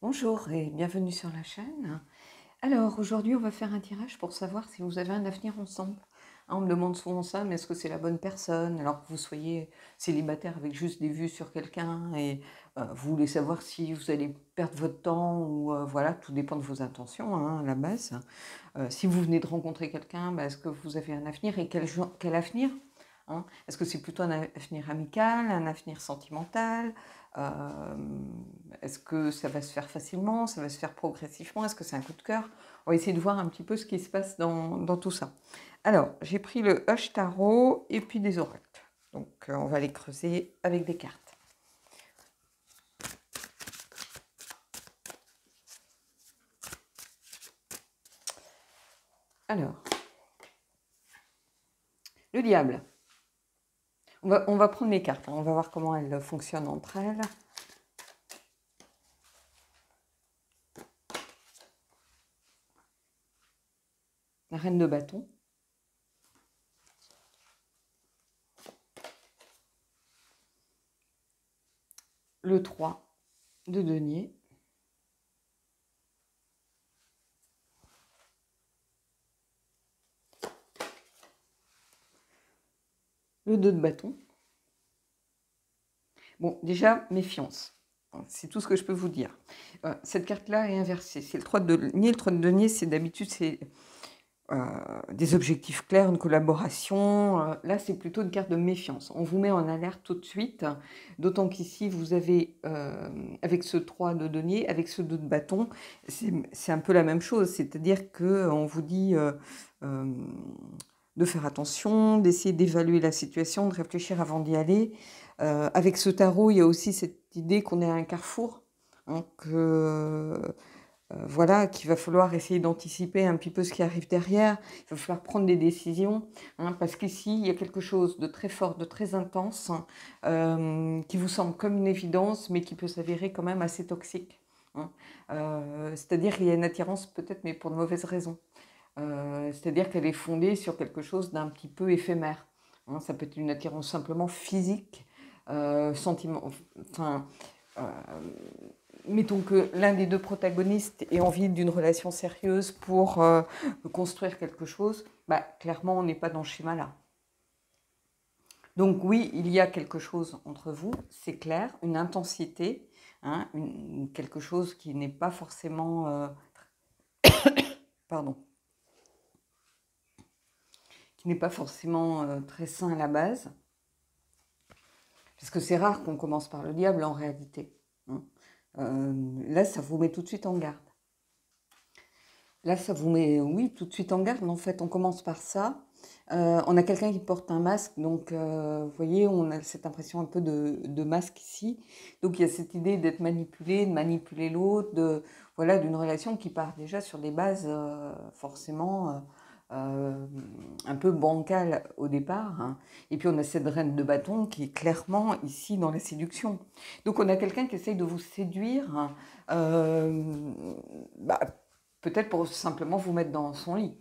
Bonjour et bienvenue sur la chaîne. Alors aujourd'hui on va faire un tirage pour savoir si vous avez un avenir ensemble. On me demande souvent ça, mais est-ce que c'est la bonne personne? Alors que vous soyez célibataire avec juste des vues sur quelqu'un et vous voulez savoir si vous allez perdre votre temps ou voilà, tout dépend de vos intentions à la base. Si vous venez de rencontrer quelqu'un, est-ce que vous avez un avenir et quel avenir? Est-ce que c'est plutôt un avenir amical, un avenir sentimental? Euh, Est-ce que ça va se faire facilement? Ça va se faire progressivement? Est-ce que c'est un coup de cœur? On va essayer de voir un petit peu ce qui se passe dans tout ça. Alors, j'ai pris le Hush Tarot et puis des oracles. Donc, on va les creuser avec des cartes. Alors, le diable. On va prendre les cartes, on va voir comment elles fonctionnent entre elles. La reine de bâton. Le 3 de denier. Le 2 de bâton. Bon, déjà, méfiance. C'est tout ce que je peux vous dire. Cette carte-là est inversée. C'est le 3 de denier. Le 3 de denier, c'est d'habitude, c'est des objectifs clairs, une collaboration. Là, c'est plutôt une carte de méfiance. On vous met en alerte tout de suite. D'autant qu'ici, vous avez, avec ce 3 de denier, avec ce 2 de bâton, c'est un peu la même chose. C'est-à-dire qu'on vous dit de faire attention, d'essayer d'évaluer la situation, de réfléchir avant d'y aller. Avec ce tarot, il y a aussi cette idée qu'on est à un carrefour, voilà, qu'il va falloir essayer d'anticiper un petit peu ce qui arrive derrière. Il va falloir prendre des décisions, parce qu'ici, il y a quelque chose de très fort, de très intense, qui vous semble comme une évidence, mais qui peut s'avérer quand même assez toxique. C'est-à-dire qu'il y a une attirance peut-être, mais pour de mauvaises raisons. C'est-à-dire qu'elle est fondée sur quelque chose d'un petit peu éphémère. Ça peut être une attirance simplement physique, sentiment, enfin, euh, mettons que l'un des deux protagonistes ait envie d'une relation sérieuse pour construire quelque chose, clairement on n'est pas dans ce schéma-là. Donc oui, il y a quelque chose entre vous, c'est clair, une intensité, quelque chose qui n'est pas forcément... pardon. Qui n'est pas forcément très sain à la base. Parce que c'est rare qu'on commence par le diable en réalité. Là, ça vous met tout de suite en garde. Là, ça vous met, oui, tout de suite en garde. En fait, on commence par ça. On a quelqu'un qui porte un masque, donc vous voyez, on a cette impression un peu de masque ici. Donc il y a cette idée d'être manipulé, de manipuler l'autre, voilà, d'une relation qui part déjà sur des bases forcément un peu bancales au départ. Et puis on a cette reine de bâton qui est clairement ici dans la séduction. Donc on a quelqu'un qui essaye de vous séduire. Bah, peut-être pour simplement vous mettre dans son lit.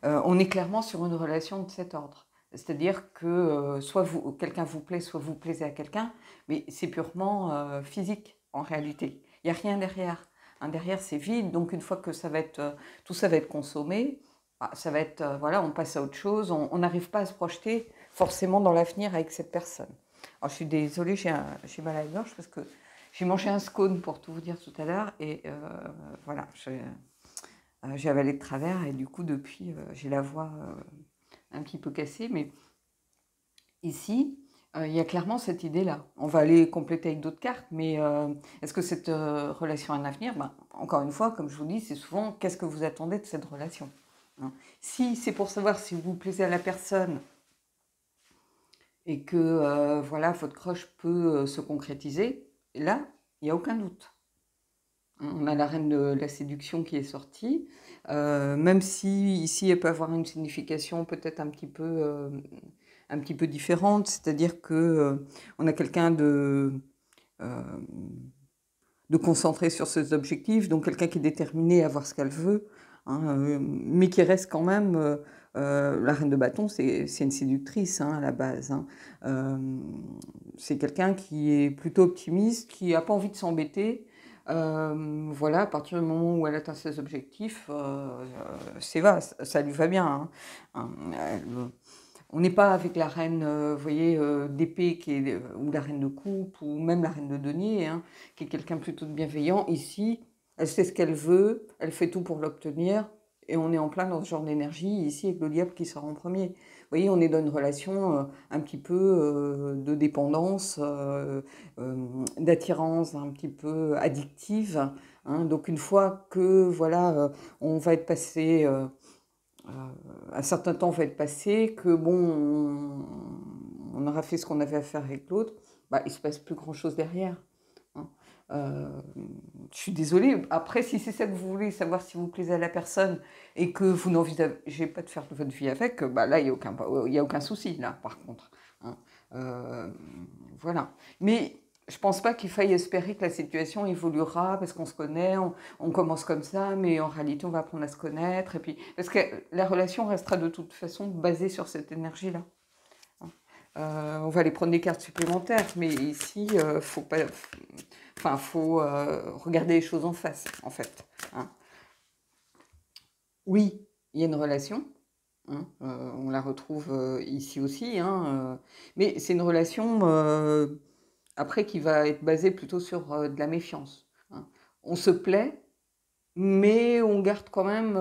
On est clairement sur une relation de cet ordre. C'est-à-dire que soit quelqu'un vous plaît, soit vous plaisez à quelqu'un, mais c'est purement physique en réalité. Il n'y a rien derrière. Derrière, c'est vide. Donc une fois que tout ça va être consommé, ça va être, voilà, on passe à autre chose. On n'arrive pas à se projeter forcément dans l'avenir avec cette personne. Alors je suis désolée, j'ai mal à la gorge parce que j'ai mangé un scone pour tout vous dire tout à l'heure et voilà, j'ai avalé de travers et du coup depuis j'ai la voix un petit peu cassée. Mais ici, il y a clairement cette idée-là. On va aller compléter avec d'autres cartes, mais est-ce que cette relation a un avenir? Encore une fois, comme je vous dis, c'est souvent qu'est-ce que vous attendez de cette relation. Si c'est pour savoir si vous plaisez à la personne et que voilà, votre crush peut se concrétiser, là, il n'y a aucun doute. On a la reine de la séduction qui est sortie, même si ici elle peut avoir une signification peut-être un petit peu différente, c'est-à-dire que on a quelqu'un euh, de concentré sur ses objectifs, donc quelqu'un qui est déterminé à voir ce qu'elle veut, mais qui reste quand même... la reine de bâton, c'est une séductrice à la base. C'est quelqu'un qui est plutôt optimiste, qui n'a pas envie de s'embêter, Voilà, à partir du moment où elle atteint ses objectifs, c'est vaste, ça lui va bien, hein. On n'est pas avec la reine, vous voyez, d'épée ou la reine de coupe, ou même la reine de denier, hein, qui est quelqu'un plutôt de bienveillant. Ici, elle sait ce qu'elle veut, elle fait tout pour l'obtenir, et on est en plein dans ce genre d'énergie, ici, avec le diable qui sort en premier. Vous voyez, on est dans une relation un petit peu de dépendance, d'attirance un petit peu addictive, hein. Donc une fois que, voilà, on va être passé... un certain temps va être passé, que bon, on aura fait ce qu'on avait à faire avec l'autre, bah, il ne se passe plus grand-chose derrière, hein. Euh, je suis désolée. Après, si c'est ça que vous voulez, savoir si vous plaisez à la personne et que vous n'envisagez pas de faire votre vie avec, bah là, il y a aucun souci, là, par contre, hein. Euh, voilà. Mais je pense pas qu'il faille espérer que la situation évoluera parce qu'on se connaît, on commence comme ça, mais en réalité, on va apprendre à se connaître. Et puis, parce que la relation restera de toute façon basée sur cette énergie-là, hein. On va aller prendre des cartes supplémentaires, mais ici, faut pas, enfin, faut regarder les choses en face, en fait, hein. Oui, il y a une relation, hein, on la retrouve ici aussi, hein, mais c'est une relation après qui va être basée plutôt sur de la méfiance, hein. On se plaît, mais on garde quand même,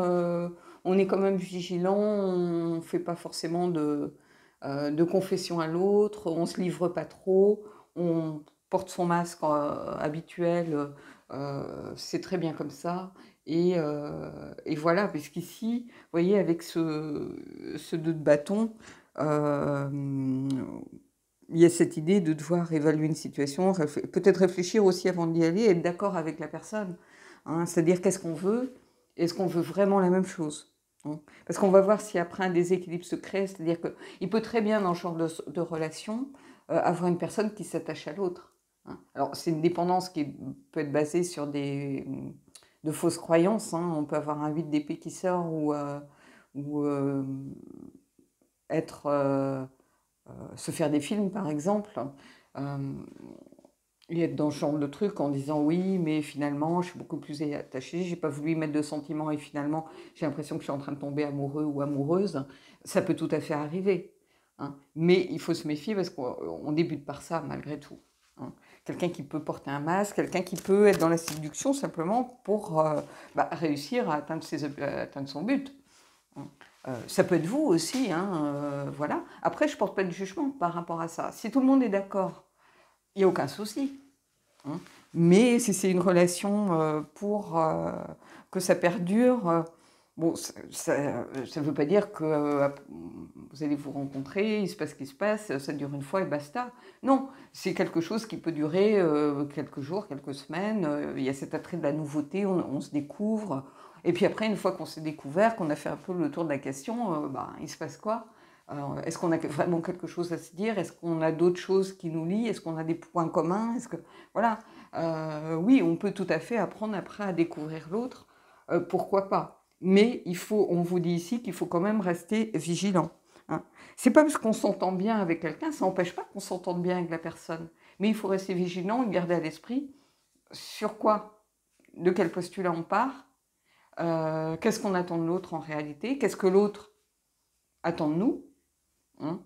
on est quand même vigilant, on ne fait pas forcément de confession à l'autre, on ne se livre pas trop, on porte son masque habituel, c'est très bien comme ça. Et voilà, parce qu'ici, vous voyez, avec ce 2 de bâton, euh, il y a cette idée de devoir évaluer une situation, peut-être réfléchir aussi avant d'y aller, être d'accord avec la personne, hein, c'est-à-dire qu'est-ce qu'on veut, est-ce qu'on veut vraiment la même chose, hein. Parce qu'on va voir si après un déséquilibre se crée, c'est-à-dire qu'il peut très bien dans ce genre de relation avoir une personne qui s'attache à l'autre, hein. Alors c'est une dépendance qui peut être basée sur de fausses croyances, hein. On peut avoir un 8 d'épée qui sort ou être... se faire des films, par exemple, euh, et être dans ce genre de truc en disant oui, mais finalement, je suis beaucoup plus attachée, j'ai pas voulu y mettre de sentiments et finalement, j'ai l'impression que je suis en train de tomber amoureux ou amoureuse. Ça peut tout à fait arriver, hein. Mais il faut se méfier parce qu'on débute par ça, malgré tout, hein. Quelqu'un qui peut porter un masque, quelqu'un qui peut être dans la séduction simplement pour réussir à atteindre son but, hein. Ça peut être vous aussi, hein, voilà. Après, je ne porte pas de jugement par rapport à ça. Si tout le monde est d'accord, il n'y a aucun souci, hein. Mais si c'est une relation pour que ça perdure, bon, ça ne veut pas dire que vous allez vous rencontrer, il se passe ce qui se passe, ça dure une fois et basta. Non, c'est quelque chose qui peut durer quelques jours, quelques semaines. Il y a cet attrait de la nouveauté, on se découvre. Et puis après, une fois qu'on s'est découvert, qu'on a fait un peu le tour de la question, il se passe quoi? Est-ce qu'on a vraiment quelque chose à se dire? Est-ce qu'on a d'autres choses qui nous lient? Est-ce qu'on a des points communs? Voilà. Oui, on peut tout à fait apprendre après à découvrir l'autre. Pourquoi pas? Mais on vous dit ici qu'il faut quand même rester vigilant, hein. C'est pas parce qu'on s'entend bien avec quelqu'un, ça n'empêche pas qu'on s'entende bien avec la personne. Mais il faut rester vigilant et garder à l'esprit sur quoi, de quel postulat on part, qu'est-ce qu'on attend de l'autre en réalité, qu'est-ce que l'autre attend de nous, hein.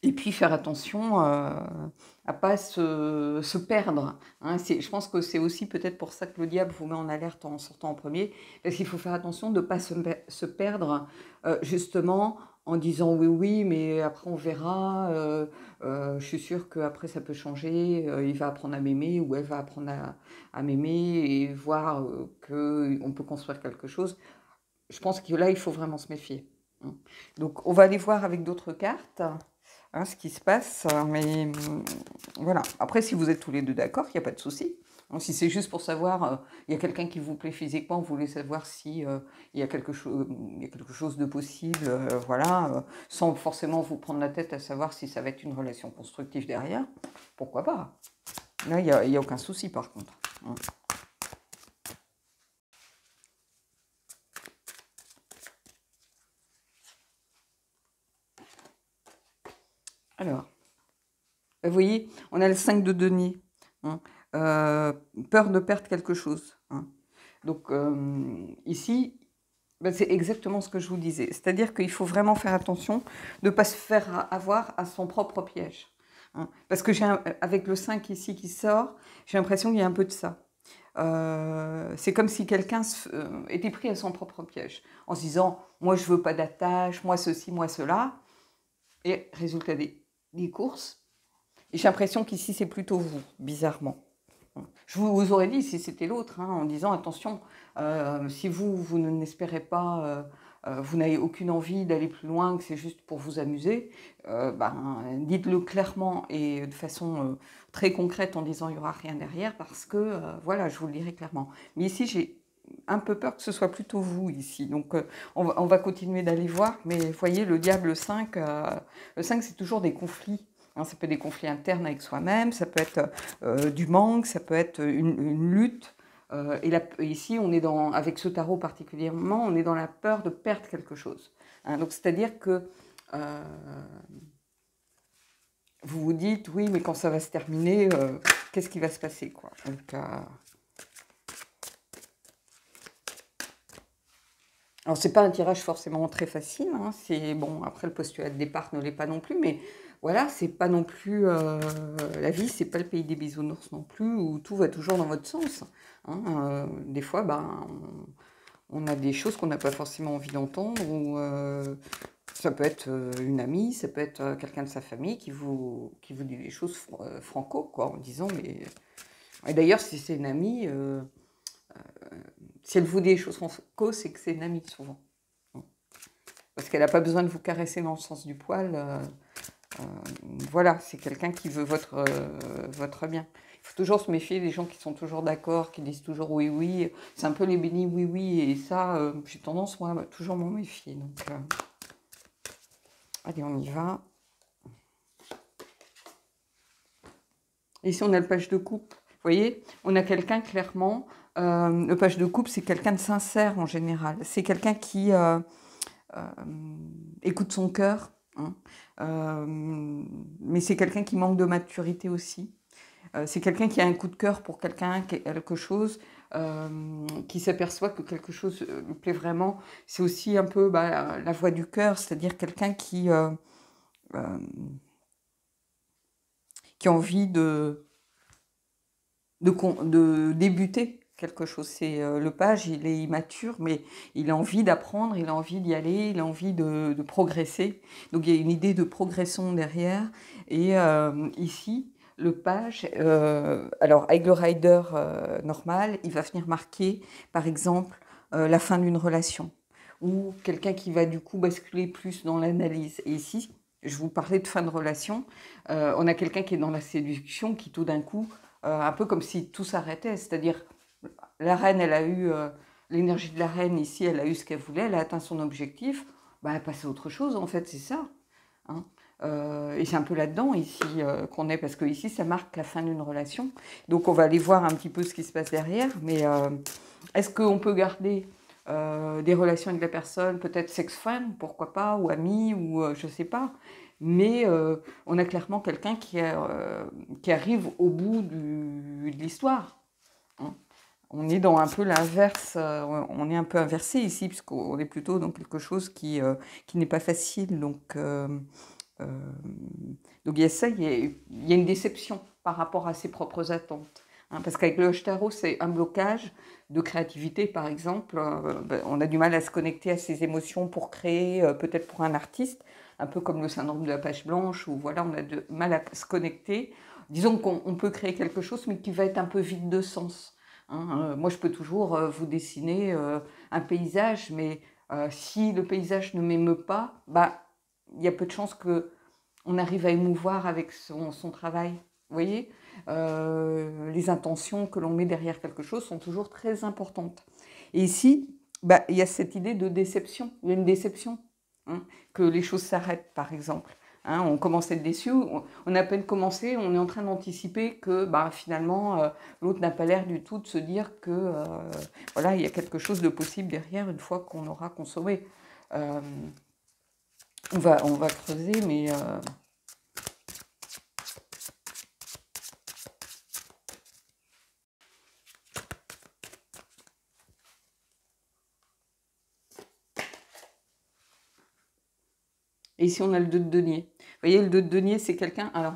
Et puis faire attention à pas se perdre, hein. Je pense que c'est aussi peut-être pour ça que le diable vous met en alerte en sortant en premier, parce qu'il faut faire attention de ne pas se perdre justement en disant oui, oui, mais après on verra, je suis sûre qu'après ça peut changer, il va apprendre à m'aimer ou elle va apprendre à m'aimer et voir qu'on peut construire quelque chose. Je pense que là, il faut vraiment se méfier, hein. Donc on va aller voir avec d'autres cartes, hein, ce qui se passe. Mais voilà. Après, si vous êtes tous les deux d'accord, il n'y a pas de souci, hein. Si c'est juste pour savoir, il y a quelqu'un qui vous plaît physiquement, vous voulez savoir si il y a quelque chose de possible, voilà, sans forcément vous prendre la tête à savoir si ça va être une relation constructive derrière, pourquoi pas? Là, il y a aucun souci par contre, hein. Alors, vous voyez, on a le 5 de denier, hein. peur de perdre quelque chose. Hein. Donc ici, ben, c'est exactement ce que je vous disais. C'est-à-dire qu'il faut vraiment faire attention de ne pas se faire avoir à son propre piège. Hein. Parce que avec le 5 ici qui sort, j'ai l'impression qu'il y a un peu de ça. C'est comme si quelqu'un était pris à son propre piège, en se disant « moi je veux pas d'attache, moi ceci, moi cela ». Et résultat des courses, j'ai l'impression qu'ici c'est plutôt vous, bizarrement. Je vous aurais dit si c'était l'autre, hein, en disant attention, si vous n'espérez pas, vous n'avez aucune envie d'aller plus loin, que c'est juste pour vous amuser, ben, dites-le clairement et de façon très concrète en disant il n'y aura rien derrière parce que, voilà, je vous le dirai clairement. Mais ici, j'ai un peu peur que ce soit plutôt vous ici. Donc, on va continuer d'aller voir, mais vous voyez, le diable 5, le 5 c'est toujours des conflits. Hein, ça peut être des conflits internes avec soi-même, ça peut être du manque, ça peut être une lutte. Et là, ici, on est avec ce tarot particulièrement, on est dans la peur de perdre quelque chose. Hein, donc, c'est-à-dire que vous vous dites, oui, mais quand ça va se terminer, qu'est-ce qui va se passer, quoi. Donc, alors, c'est pas un tirage forcément très facile. Hein, c'est bon. Après, le postulat de départ ne l'est pas non plus, mais voilà, c'est pas non plus la vie, c'est pas le pays des bisounours non plus, où tout va toujours dans votre sens. Hein, des fois, ben, on a des choses qu'on n'a pas forcément envie d'entendre, ou ça peut être une amie, ça peut être quelqu'un de sa famille qui vous dit des choses franco, quoi, en disant mais. Et d'ailleurs, si c'est une amie. Si elle vous dit des choses franco, c'est que c'est une amie, souvent. Parce qu'elle n'a pas besoin de vous caresser dans le sens du poil. Voilà, c'est quelqu'un qui veut votre bien. Il faut toujours se méfier des gens qui sont toujours d'accord, qui disent toujours oui, oui. C'est un peu les bénis oui, oui. Et ça, j'ai tendance, moi, à toujours m'en méfier. Donc, allez, on y va. Et ici, on a le page de coupe. Vous voyez, on a quelqu'un, clairement... le page de coupe, c'est quelqu'un de sincère, en général. C'est quelqu'un qui... écoute son cœur, hein. Mais c'est quelqu'un qui manque de maturité aussi. C'est quelqu'un qui a un coup de cœur pour quelque chose, qui s'aperçoit que quelque chose lui plaît vraiment. C'est aussi un peu la voix du cœur, c'est-à-dire quelqu'un qui a envie de débuter quelque chose. C'est le page, il est immature, mais il a envie d'apprendre, il a envie d'y aller, il a envie de progresser. Donc il y a une idée de progression derrière. Et ici, le page, alors avec le rider normal, il va venir marquer, par exemple, la fin d'une relation, ou quelqu'un qui va du coup basculer plus dans l'analyse. Et ici, je vous parlais de fin de relation, on a quelqu'un qui est dans la séduction, qui tout d'un coup, un peu comme si tout s'arrêtait, c'est-à-dire la reine, elle a eu l'énergie de la reine ici, elle a eu ce qu'elle voulait, elle a atteint son objectif, bah, elle passe à autre chose en fait, c'est ça. Hein. Et c'est un peu là-dedans ici qu'on est, parce que ici ça marque la fin d'une relation. Donc on va aller voir un petit peu ce qui se passe derrière, mais est-ce qu'on peut garder des relations avec la personne, peut-être sex-friend, pourquoi pas, ou ami, ou je sais pas. Mais on a clairement quelqu'un qui arrive au bout de l'histoire. Hein. On est dans un peu l'inverse, on est un peu inversé ici, puisqu'on est plutôt dans quelque chose qui n'est pas facile. Donc il y a ça, il y a une déception par rapport à ses propres attentes. Hein, parce qu'avec le Hoche-Tarot, c'est un blocage de créativité, par exemple. On a du mal à se connecter à ses émotions pour créer, peut-être pour un artiste, un peu comme le syndrome de la page blanche, où voilà, on a du mal à se connecter. Disons qu'on peut créer quelque chose, mais qui va être un peu vide de sens. Hein. Moi, je peux toujours vous dessiner un paysage, mais si le paysage ne m'émeut pas, bah, il y a peu de chances qu'on arrive à émouvoir avec son travail. Vous voyez, les intentions que l'on met derrière quelque chose sont toujours très importantes. Et ici, bah, il y a cette idée de déception. Il y a une déception, hein, que les choses s'arrêtent, par exemple. Hein, on commence à être déçu, on a à peine commencé, on est en train d'anticiper que bah, finalement, l'autre n'a pas l'air du tout de se dire que voilà, il y a quelque chose de possible derrière une fois qu'on aura consommé. On va creuser, mais Et ici, on a le 2 de denier. Vous voyez, le 2 de denier, c'est quelqu'un... Alors,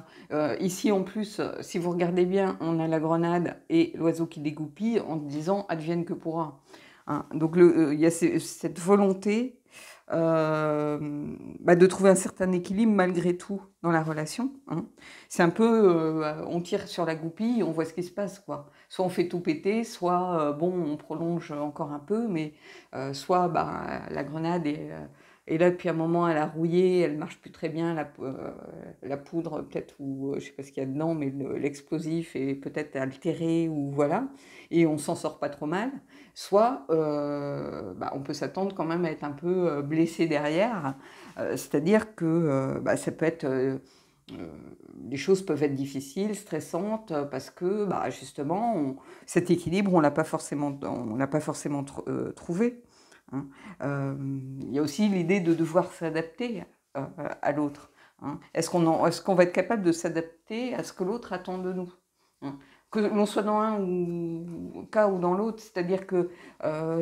ici, en plus, si vous regardez bien, on a la grenade et l'oiseau qui dégoupille en disant « advienne que pourra ». Hein. Donc, il y a cette volonté de trouver un certain équilibre malgré tout dans la relation. Hein. C'est un peu, on tire sur la goupille, on voit ce qui se passe, quoi. Soit on fait tout péter, soit bon, on prolonge encore un peu, mais soit la grenade est là depuis un moment, elle a rouillé, elle marche plus très bien, la poudre peut-être, ou je sais pas ce qu'il y a dedans, mais l'explosif est peut-être altéré, ou voilà, et on s'en sort pas trop mal. Soit on peut s'attendre quand même à être un peu blessé derrière, c'est-à-dire que ça peut être... les choses peuvent être difficiles, stressantes, parce que justement, cet équilibre, on l'a pas forcément trouvé. Hein. Il y a aussi l'idée de devoir s'adapter à l'autre. Hein. Est-ce qu'on va être capable de s'adapter à ce que l'autre attend de nous? Hein. Que l'on soit dans un cas ou dans l'autre, c'est-à-dire que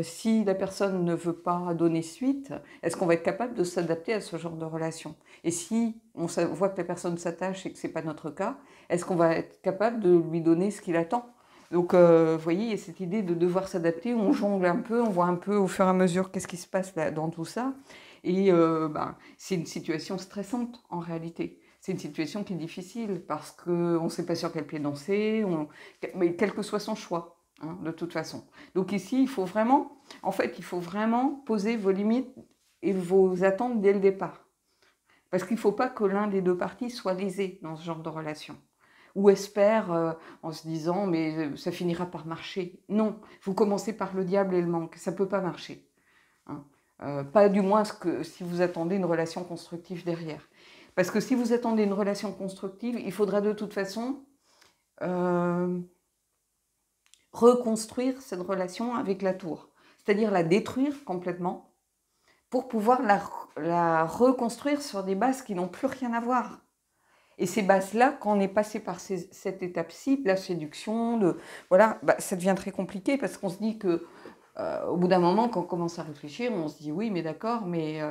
si la personne ne veut pas donner suite, est-ce qu'on va être capable de s'adapter à ce genre de relation? Et si on voit que la personne s'attache et que ce n'est pas notre cas, est-ce qu'on va être capable de lui donner ce qu'il attend? Donc, vous voyez, il y a cette idée de devoir s'adapter, on jongle un peu, on voit un peu au fur et à mesure qu'est-ce qui se passe là, dans tout ça. Et c'est une situation stressante en réalité. C'est une situation qui est difficile parce qu'on ne sait pas sur quel pied danser, mais quel que soit son choix, hein, de toute façon. Donc ici, il faut vraiment poser vos limites et vos attentes dès le départ. Parce qu'il ne faut pas que l'un des deux parties soit lésé dans ce genre de relation. Ou espère en se disant « mais ça finira par marcher ». Non, vous commencez par le diable et le manque, ça ne peut pas marcher. Hein. Pas du moins si vous attendez une relation constructive derrière. Parce que si vous attendez une relation constructive, il faudra de toute façon reconstruire cette relation avec la tour. C'est-à-dire la détruire complètement pour pouvoir la reconstruire sur des bases qui n'ont plus rien à voir. Et ces bases-là, quand on est passé par cette étape-ci, la séduction, ça devient très compliqué parce qu'on se dit que au bout d'un moment, quand on commence à réfléchir, on se dit oui, mais d'accord, mais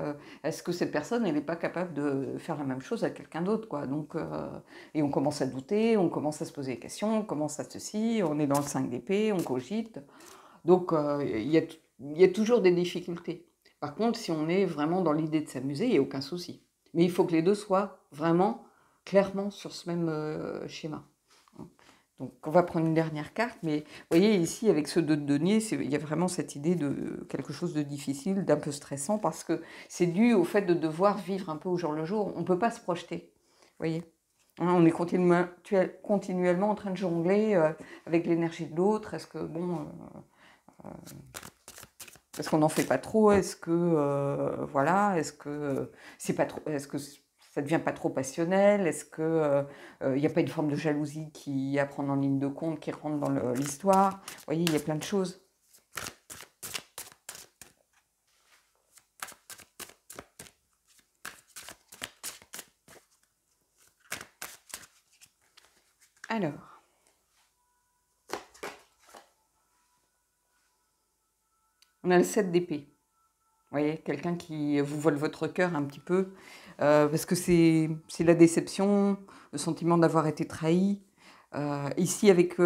est-ce que cette personne, elle n'est pas capable de faire la même chose à quelqu'un d'autre, quoi. Donc, et on commence à douter, on commence à se poser des questions, on commence à ceci, on est dans le 5 d'épée, on cogite. Donc, il y a toujours des difficultés. Par contre, si on est vraiment dans l'idée de s'amuser, il n'y a aucun souci. Mais il faut que les deux soient vraiment clairement sur ce même schéma. Donc, on va prendre une dernière carte, mais vous voyez ici, avec ce 2 de denier, il y a vraiment cette idée de quelque chose de difficile, d'un peu stressant, parce que c'est dû au fait de devoir vivre un peu au jour le jour. On ne peut pas se projeter, vous voyez. Hein, on est continuellement en train de jongler avec l'énergie de l'autre. Est-ce que, est-ce qu'on n'en fait pas trop? Est-ce que, est-ce que c'est pas trop... Est-ce que ça ne devient pas trop passionnel? Est-ce qu'il n'y a pas une forme de jalousie qui à prendre en ligne de compte, qui rentre dans l'histoire? Vous voyez, il y a plein de choses. Alors, on a le 7 d'épée. Vous voyez, quelqu'un qui vous vole votre cœur un petit peu, parce que c'est la déception, le sentiment d'avoir été trahi. Ici, avec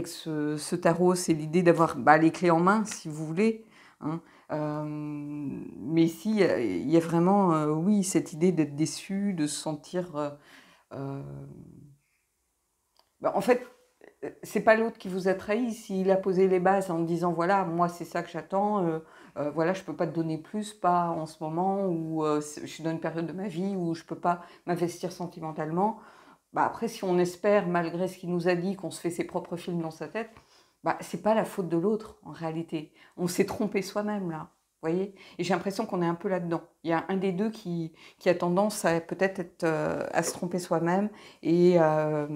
ce tarot, c'est l'idée d'avoir les clés en main, si vous voulez. Hein. Mais ici, il y a vraiment, oui, cette idée d'être déçu, de se sentir... en fait, c'est pas l'autre qui vous a trahi. S'il a posé les bases en disant voilà, moi c'est ça que j'attends, voilà, je peux pas te donner plus, pas en ce moment, ou je suis dans une période de ma vie où je peux pas m'investir sentimentalement. Après, si on espère, malgré ce qu'il nous a dit, qu'on se fait ses propres films dans sa tête, c'est pas la faute de l'autre en réalité. On s'est trompé soi-même là. Vous voyez? Et j'ai l'impression qu'on est un peu là-dedans. Il y a un des deux qui a tendance à peut-être à se tromper soi-même et à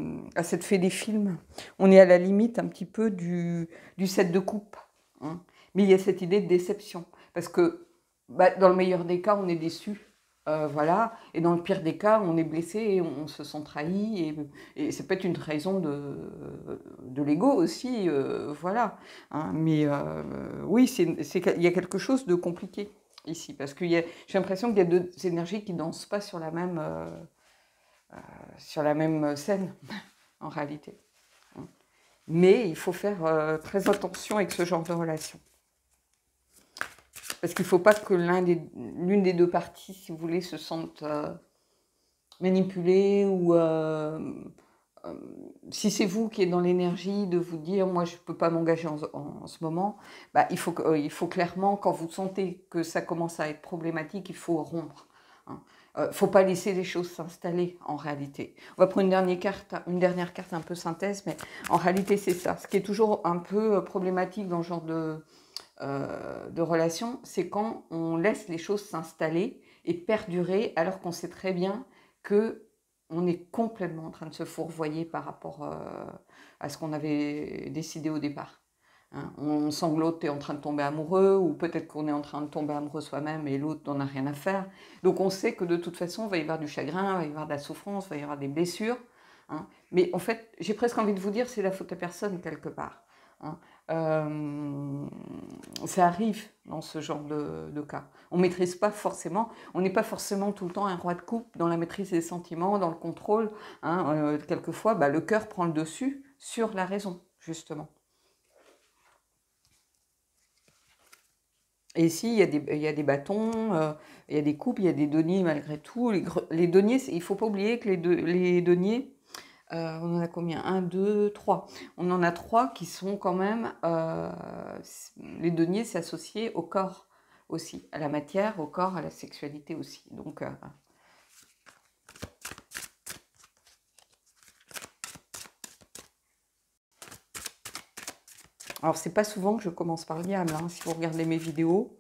s'être fait des films. On est à la limite un petit peu du 7 de coupe. Hein. Mais il y a cette idée de déception. Parce que dans le meilleur des cas, on est déçu. Voilà. Et dans le pire des cas, on est blessé et on se sent trahi. Et ça peut être une trahison de l'ego aussi. Voilà. Hein. Mais oui, il y a quelque chose de compliqué ici, parce que j'ai l'impression qu'il y a deux énergies qui ne dansent pas sur la même scène, en réalité. Mais il faut faire très attention avec ce genre de relation. Parce qu'il ne faut pas que l'une des deux parties, si vous voulez, se sente manipulée ou... si c'est vous qui êtes dans l'énergie de vous dire, moi je ne peux pas m'engager en ce moment, bah, il faut clairement, quand vous sentez que ça commence à être problématique, il faut rompre. Il ne faut pas laisser les choses s'installer en réalité. On va prendre une dernière carte un peu synthèse, mais en réalité c'est ça. Ce qui est toujours un peu problématique dans ce genre de relation, c'est quand on laisse les choses s'installer et perdurer alors qu'on sait très bien que on est complètement en train de se fourvoyer par rapport à ce qu'on avait décidé au départ. Hein, on sent que l'autre est en train de tomber amoureux, ou peut-être qu'on est en train de tomber amoureux soi-même et l'autre n'en a rien à faire. Donc on sait que de toute façon, il va y avoir du chagrin, il va y avoir de la souffrance, il va y avoir des blessures. Hein. Mais en fait, j'ai presque envie de vous dire, c'est la faute à personne quelque part. Hein. Ça arrive dans ce genre de cas. On ne maîtrise pas forcément, on n'est pas forcément tout le temps un roi de coupe dans la maîtrise des sentiments, dans le contrôle. Hein. Quelquefois, le cœur prend le dessus sur la raison, justement. Et ici, il y a des bâtons, il y a des coupes, il y a des deniers malgré tout. Les deniers, il ne faut pas oublier que les deniers, on en a combien? 1, 2, 3. On en a 3 qui sont quand même... les deniers, c'est associé au corps aussi, à la matière, au corps, à la sexualité aussi. Donc... alors, c'est pas souvent que je commence par le diable, hein, si vous regardez mes vidéos.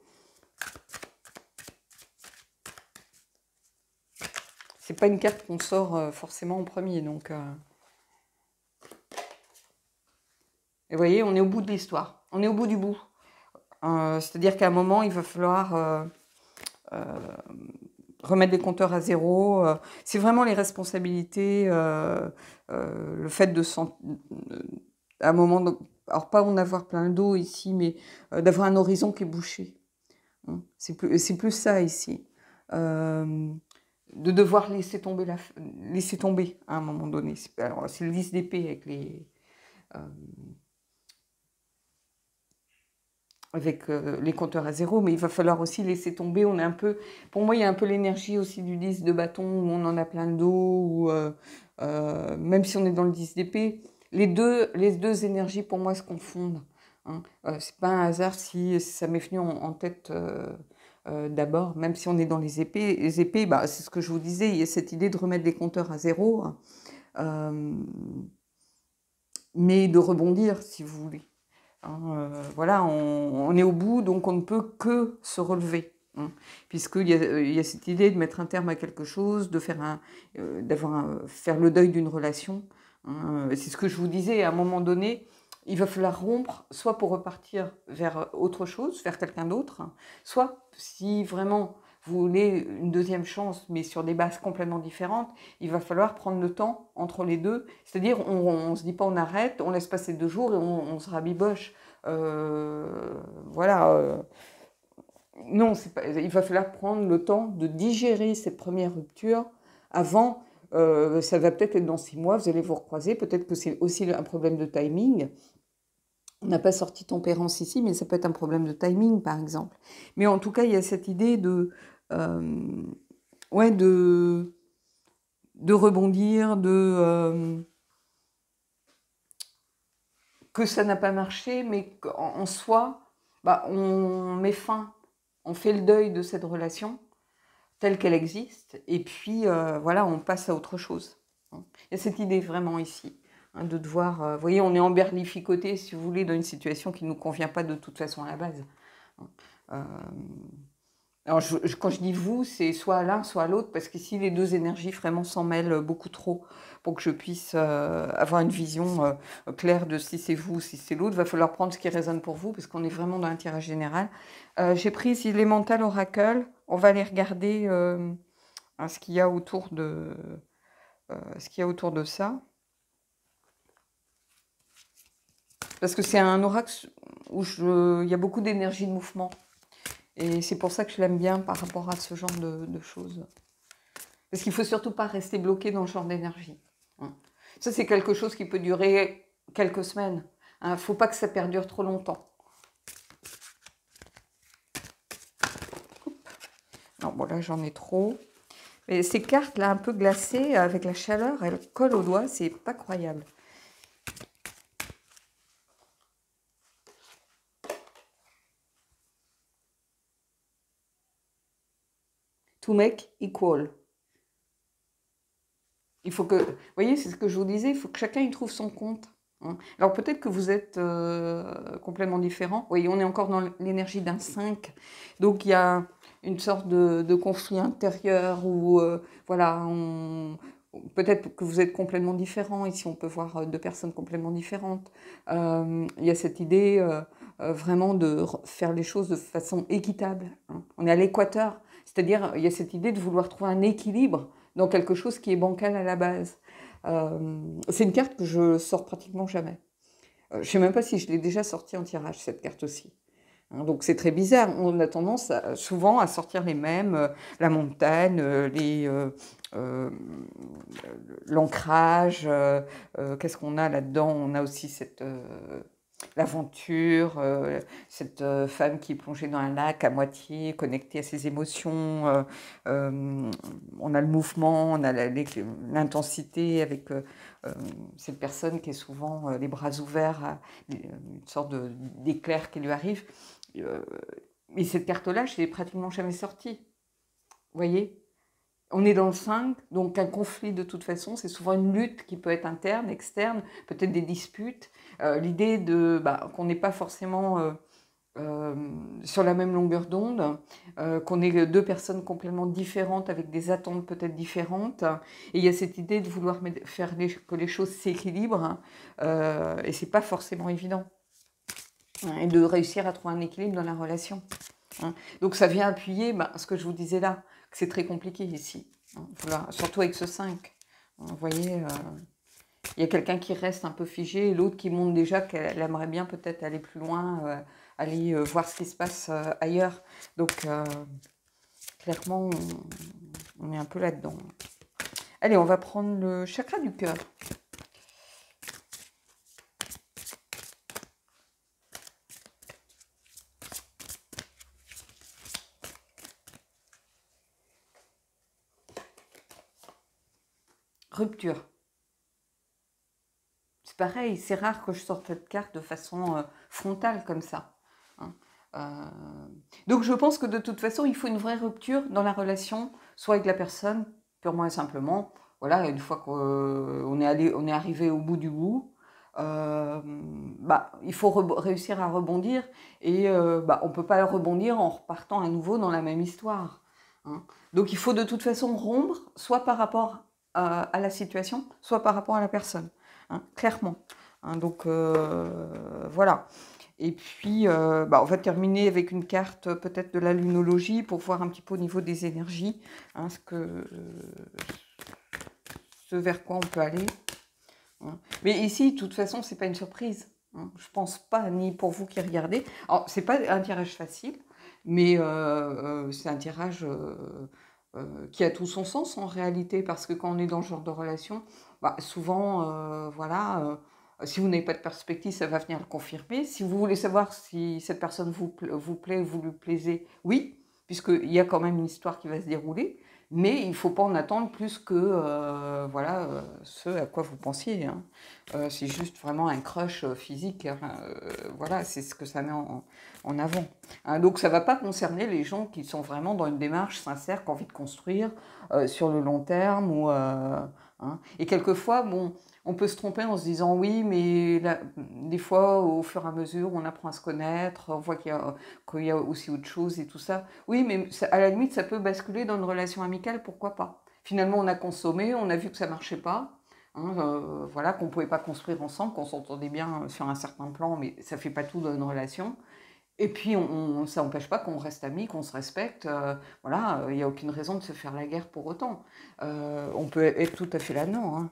C'est pas une carte qu'on sort forcément en premier, donc... Et vous voyez, on est au bout de l'histoire. On est au bout du bout. C'est-à-dire qu'à un moment, il va falloir remettre les compteurs à zéro. C'est vraiment les responsabilités, le fait de... à un moment... alors, pas en avoir plein le dos ici, mais d'avoir un horizon qui est bouché. Hein. C'est plus ça ici. De devoir laisser tomber à un moment donné. Alors, c'est le 10 d'épée avec les compteurs à zéro, mais il va falloir aussi laisser tomber. On est un peu, pour moi, il y a un peu l'énergie aussi du 10 de bâton où on en a plein le dos, ou même si on est dans le 10 d'épée, les deux énergies pour moi se confondent. Hein. C'est pas un hasard si ça m'est venu en tête d'abord, même si on est dans les épées. Les épées, c'est ce que je vous disais, il y a cette idée de remettre les compteurs à zéro, mais de rebondir, si vous voulez. Hein, voilà, on est au bout, donc on ne peut que se relever. Hein, puisqu'il y a cette idée de mettre un terme à quelque chose, de faire faire le deuil d'une relation. Hein, c'est ce que je vous disais, à un moment donné, il va falloir rompre, soit pour repartir vers autre chose, vers quelqu'un d'autre, hein, soit si vraiment vous voulez une deuxième chance, mais sur des bases complètement différentes, il va falloir prendre le temps entre les deux. C'est-à-dire, on ne se dit pas on arrête, on laisse passer 2 jours et on se rabiboche. Voilà. Non, il va falloir prendre le temps de digérer cette première rupture avant. Ça va peut-être être dans 6 mois, vous allez vous recroiser. Peut-être que c'est aussi un problème de timing. On n'a pas sorti tempérance ici, mais ça peut être un problème de timing, par exemple. Mais en tout cas, il y a cette idée de rebondir, que ça n'a pas marché, mais qu'en soi, on met fin, on fait le deuil de cette relation telle qu'elle existe, et puis voilà, on passe à autre chose. Il y a cette idée vraiment ici, hein, de devoir... vous voyez, on est emberlificoté, si vous voulez, dans une situation qui ne nous convient pas de toute façon à la base. Alors, quand je dis vous, c'est soit à l'un, soit à l'autre, parce qu'ici, les deux énergies vraiment s'en mêlent beaucoup trop pour que je puisse avoir une vision claire de si c'est vous ou si c'est l'autre. Il va falloir prendre ce qui résonne pour vous, parce qu'on est vraiment dans l'intérêt général. J'ai pris Elemental Oracle. On va aller regarder ce qu'il y a autour de ça. Parce que c'est un oracle où il y a beaucoup d'énergie de mouvement. Et c'est pour ça que je l'aime bien par rapport à ce genre de choses. Parce qu'il ne faut surtout pas rester bloqué dans ce genre d'énergie. Hein. Ça, c'est quelque chose qui peut durer quelques semaines. Il ne faut pas que ça perdure trop longtemps. Non, bon là, j'en ai trop. Mais ces cartes-là, un peu glacées, avec la chaleur, elles collent aux doigts. C'est pas croyable. To make equal. Il faut que, vous voyez, c'est ce que je vous disais, il faut que chacun y trouve son compte. Hein. Alors peut-être que vous êtes complètement différents. Oui, on est encore dans l'énergie d'un 5. Donc il y a une sorte de conflit intérieur où, voilà, peut-être que vous êtes complètement différents. Ici, on peut voir deux personnes complètement différentes. Il y a cette idée vraiment de faire les choses de façon équitable. Hein. On est à l'équateur, c'est-à-dire il y a cette idée de vouloir trouver un équilibre dans quelque chose qui est bancal à la base. C'est une carte que je sors pratiquement jamais. Je ne sais même pas si je l'ai déjà sortie en tirage, cette carte aussi. Hein, donc c'est très bizarre. On a tendance souvent à sortir les mêmes, la montagne, l'ancrage. Qu'est-ce qu'on a là-dedans? On a aussi l'aventure, cette femme qui est plongée dans un lac à moitié, connectée à ses émotions. On a le mouvement, on a l'intensité avec cette personne qui est souvent les bras ouverts, une sorte d'éclair qui lui arrive. Mais cette carte-là, je ne l'ai pratiquement jamais sortie. Vous voyez? On est dans le 5, donc un conflit de toute façon, c'est souvent une lutte qui peut être interne, externe, peut-être des disputes. L'idée qu'on n'est pas forcément sur la même longueur d'onde, qu'on est deux personnes complètement différentes avec des attentes peut-être différentes. Et il y a cette idée de vouloir faire que les choses s'équilibrent, et c'est pas forcément évident. Hein, et de réussir à trouver un équilibre dans la relation. Hein. Donc ça vient appuyer ce que je vous disais là, que c'est très compliqué ici. Hein. Voilà. Surtout avec ce 5. Vous voyez, il y a quelqu'un qui reste un peu figé et l'autre qui montre déjà qu'elle aimerait bien peut-être aller plus loin, aller voir ce qui se passe ailleurs. Donc clairement, on est un peu là-dedans. Allez, on va prendre le chakra du cœur. Rupture. C'est pareil, c'est rare que je sorte cette carte de façon frontale comme ça. Hein. Donc je pense que de toute façon, il faut une vraie rupture dans la relation, soit avec la personne, purement et simplement. Voilà, une fois qu'on on est arrivé au bout du bout, il faut réussir à rebondir et on ne peut pas rebondir en repartant à nouveau dans la même histoire. Hein. Donc il faut de toute façon rompre, soit par rapport à la situation, soit par rapport à la personne. Hein, clairement. Hein, donc voilà. Et puis, on va terminer avec une carte peut-être de la lunologie pour voir un petit peu au niveau des énergies, hein, ce vers quoi on peut aller. Hein. Mais ici, de toute façon, c'est pas une surprise. Hein. Je pense pas, ni pour vous qui regardez. Alors, c'est pas un tirage facile, mais c'est un tirage qui a tout son sens en réalité, parce que quand on est dans ce genre de relation, souvent, voilà, si vous n'avez pas de perspective, ça va venir le confirmer. Si vous voulez savoir si cette personne vous plaît, vous lui plaisez, oui, puisqu'il y a quand même une histoire qui va se dérouler, mais il ne faut pas en attendre plus que ce à quoi vous pensiez. Hein. C'est juste vraiment un crush physique. Hein, voilà, c'est ce que ça met en avant. Hein, donc ça ne va pas concerner les gens qui sont vraiment dans une démarche sincère, qui ont envie de construire sur le long terme. Hein. Et quelquefois, bon, on peut se tromper en se disant oui, mais des fois, au fur et à mesure, on apprend à se connaître, on voit qu'il y a aussi autre chose et tout ça. Oui, mais à la limite, ça peut basculer dans une relation amicale, pourquoi pas. Finalement, on a consommé, on a vu que ça ne marchait pas. Hein, voilà, qu'on ne pouvait pas construire ensemble, qu'on s'entendait bien sur un certain plan, mais ça ne fait pas tout dans une relation. Et puis, ça n'empêche pas qu'on reste amis, qu'on se respecte. Voilà, il n'y a aucune raison de se faire la guerre pour autant. On peut être tout à fait là-dedans. Hein.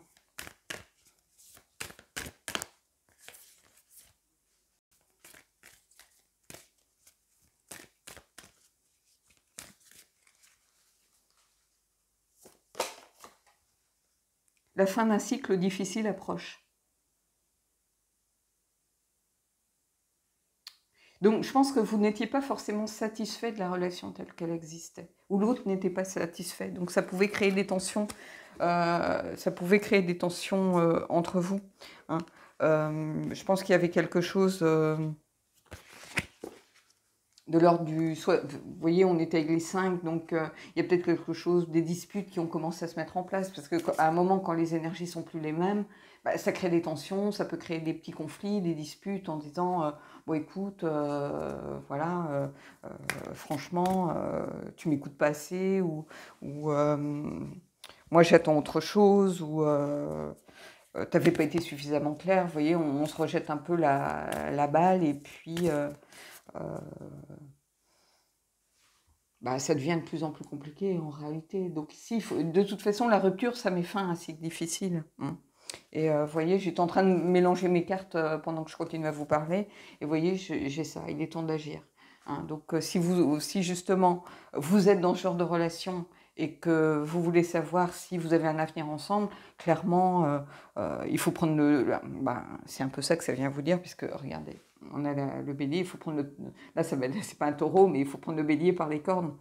La fin d'un cycle difficile approche. Donc, je pense que vous n'étiez pas forcément satisfait de la relation telle qu'elle existait, ou l'autre n'était pas satisfait. Donc, ça pouvait créer des tensions, entre vous, hein. Je pense qu'il y avait quelque chose de l'ordre du... vous voyez, on était avec les 5, donc il y a peut-être quelque chose, des disputes qui ont commencé à se mettre en place, parce qu'à un moment, quand les énergies sont plus les mêmes, bah, ça crée des tensions, ça peut créer des petits conflits, des disputes en disant bon écoute, voilà, franchement, tu m'écoutes pas assez, ou moi j'attends autre chose, ou t'avais pas été suffisamment clair. Vous voyez, on se rejette un peu la balle, et puis bah, ça devient de plus en plus compliqué en réalité. Donc ici, de toute façon, la rupture, ça met fin à un cycle difficile, hein. Et vous voyez, j'étais en train de mélanger mes cartes pendant que je continue à vous parler. Et vous voyez, j'ai ça, il est temps d'agir, hein. Donc si justement vous êtes dans ce genre de relation et que vous voulez savoir si vous avez un avenir ensemble, clairement, il faut prendre bah, c'est un peu ça que ça vient vous dire, puisque regardez, on a le bélier, il faut prendre là, c'est pas un taureau, mais il faut prendre le bélier par les cornes,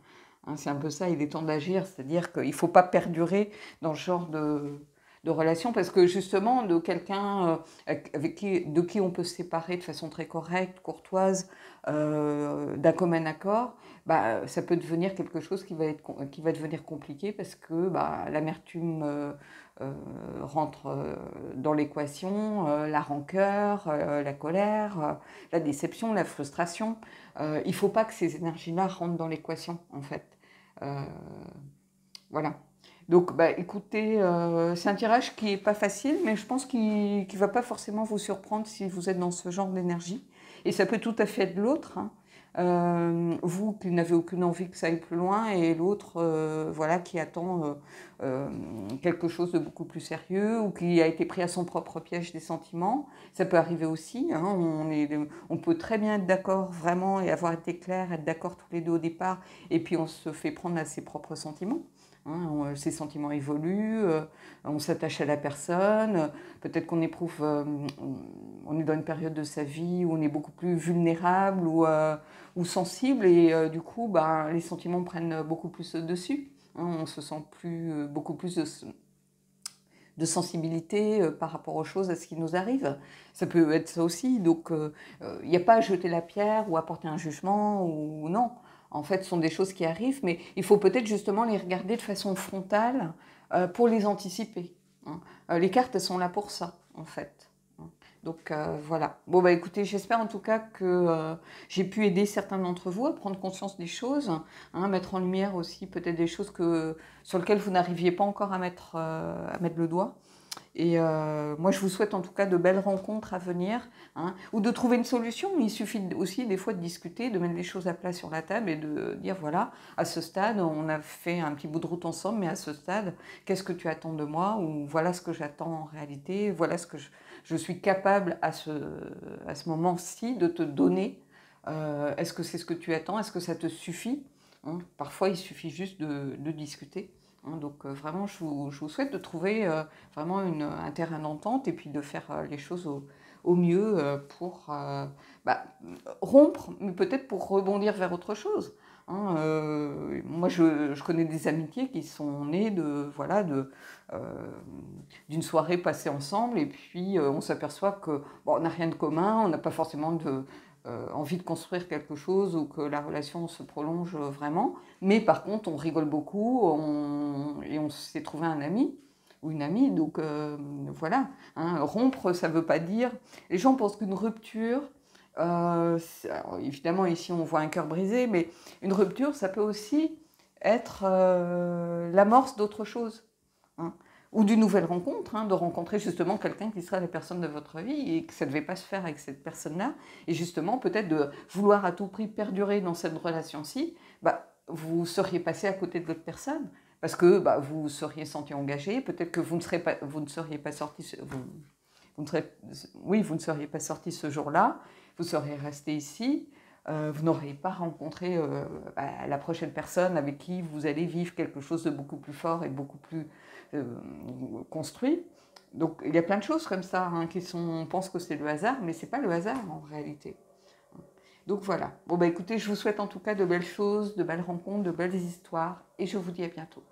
hein. C'est un peu ça, il est temps d'agir, c'est-à-dire qu'il ne faut pas perdurer dans ce genre de relation, parce que justement, de quelqu'un de qui on peut se séparer de façon très correcte, courtoise, d'un commun accord, bah, ça peut devenir quelque chose qui va devenir compliqué, parce que bah, l'amertume rentre dans l'équation, la rancœur, la colère, la déception, la frustration. Il ne faut pas que ces énergies-là rentrent dans l'équation, en fait. Voilà. Donc, bah, écoutez, c'est un tirage qui n'est pas facile, mais je pense qu'il ne va pas forcément vous surprendre si vous êtes dans ce genre d'énergie. Et ça peut tout à fait être l'autre, hein. Vous qui n'avez aucune envie que ça aille plus loin, et l'autre voilà, qui attend quelque chose de beaucoup plus sérieux, ou qui a été pris à son propre piège des sentiments. Ça peut arriver aussi, hein. On peut très bien être d'accord vraiment et avoir été clair, être d'accord tous les deux au départ, et puis on se fait prendre à ses propres sentiments. Hein, ces sentiments évoluent, on s'attache à la personne, peut-être qu'on éprouve, on est dans une période de sa vie où on est beaucoup plus vulnérable ou sensible, et du coup, bah, les sentiments prennent beaucoup plus dessus, hein, on se sent beaucoup plus de sensibilité par rapport aux choses, à ce qui nous arrive. Ça peut être ça aussi, donc il n'y a pas à jeter la pierre ou à porter un jugement, ou non. En fait, ce sont des choses qui arrivent, mais il faut peut-être justement les regarder de façon frontale pour les anticiper, hein. Les cartes, elles sont là pour ça, en fait. Donc voilà. Bon, bah écoutez, j'espère en tout cas que j'ai pu aider certains d'entre vous à prendre conscience des choses, hein, mettre en lumière aussi peut-être des choses sur lesquelles vous n'arriviez pas encore à mettre le doigt. Et moi, je vous souhaite en tout cas de belles rencontres à venir, hein, ou de trouver une solution. Il suffit aussi des fois de discuter, de mettre les choses à plat sur la table et de dire voilà, à ce stade, on a fait un petit bout de route ensemble, mais à ce stade, qu'est-ce que tu attends de moi? Ou voilà ce que j'attends en réalité, voilà ce que je suis capable à ce moment-ci de te donner. Est-ce que c'est ce que tu attends? Est-ce que ça te suffit, hein? Parfois, il suffit juste de discuter. Donc vraiment, je vous souhaite de trouver vraiment un terrain d'entente, et puis de faire les choses au mieux pour bah, rompre, mais peut-être pour rebondir vers autre chose, hein. Moi, je connais des amitiés qui sont nées d'une soirée passée ensemble, et puis on s'aperçoit que bon, on n'a rien de commun, on n'a pas forcément envie de construire quelque chose, ou que la relation se prolonge vraiment. Mais par contre, on rigole beaucoup, et on s'est trouvé un ami ou une amie. Donc voilà, hein. Rompre, ça ne veut pas dire... Les gens pensent qu'une rupture... alors, évidemment, ici, on voit un cœur brisé, mais une rupture, ça peut aussi être l'amorce d'autre chose, hein, ou d'une nouvelle rencontre, hein, de rencontrer justement quelqu'un qui sera la personne de votre vie, et que ça ne devait pas se faire avec cette personne-là, et justement peut-être de vouloir à tout prix perdurer dans cette relation-ci, bah, vous seriez passé à côté de l'autre personne, parce que bah, vous vous seriez senti engagé, peut-être que vous ne seriez pas sorti, vous ne seriez pas sorti ce jour-là, vous seriez resté ici, vous n'aurez pas rencontré la prochaine personne avec qui vous allez vivre quelque chose de beaucoup plus fort et beaucoup plus construit. Donc il y a plein de choses comme ça on pense que c'est le hasard, mais c'est pas le hasard en réalité. Donc voilà. Bon écoutez, je vous souhaite en tout cas de belles choses, de belles rencontres, de belles histoires, et je vous dis à bientôt.